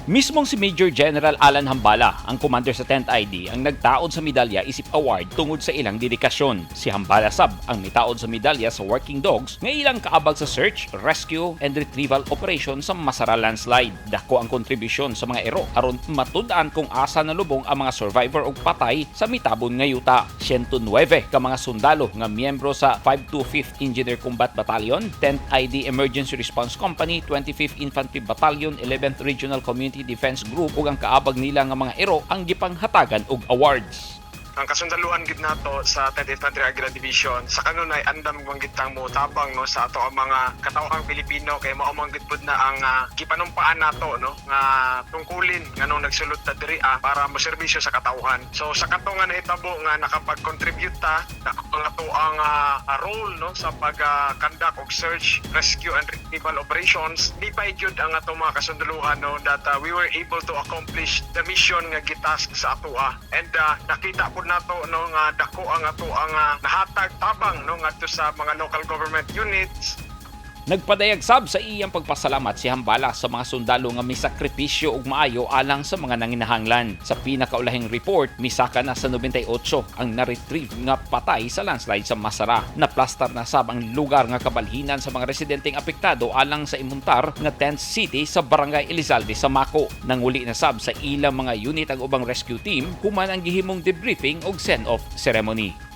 Mismong si Major General Alan Hambala, ang commander sa 10th ID, ang nagtaod sa medalya isip award tungod sa ilang dedikasyon. Si Hambala sab ang nitaod sa medalya sa Working Dogs nga ilang kaabag sa search, rescue, and retrieval operation sa Masara landslide. Dako ang kontribusyon sa mga ero aron matud-an kung asa nalubong ang mga survivor og patay sa mitabon nga yuta. 109 ka mga sundalo nga miyembro sa 525th Engineer Combat Battalion, 10th ID Emergency Response Company, 25th Infantry Battalion, 11th Regional Community Defense Group ug ang kaabag nila nga mga ero ang gipanghatagan og awards. Ang kasundaluhan gid nato sa 10th Infantry Aguila Division sa kanunay andam manggitang mo tabang no sa ato ang mga katawhang Pilipino kay mao man gid pud na ang gipanumpaan nato no nga tungkulin nganong nagsulod ta diri para moserbisyo sa katawhan. So sa kato nga nahitabo nga nakapag-contribute ta ang ato ang role no sa pag-conduct og search, rescue and retrieval operations, di pa gyud ang ato mga kasundaluhan no that we were able to accomplish the mission nga gitask sa ato and nakita po nato no nga dako ang ato ang nahatag tabang no ngadto sa mga local government units. Nagpadayag sab sa iyang pagpasalamat si Hambala sa mga sundalo nga misakripisyo ug maayo alang sa mga nanginahanglan. Sa pinakaulahing report, misaka na sa 98 ang na-retrieve nga patay sa landslide sa Masara. Naplastar na sab ang lugar nga kabalhinan sa mga residenteng apektado alang sa imuntar nga tent city sa Barangay Elizalde sa Mako. Nanguli na sab sa ilang mga unit ang ubang rescue team human ang gihimong debriefing ug send-off ceremony.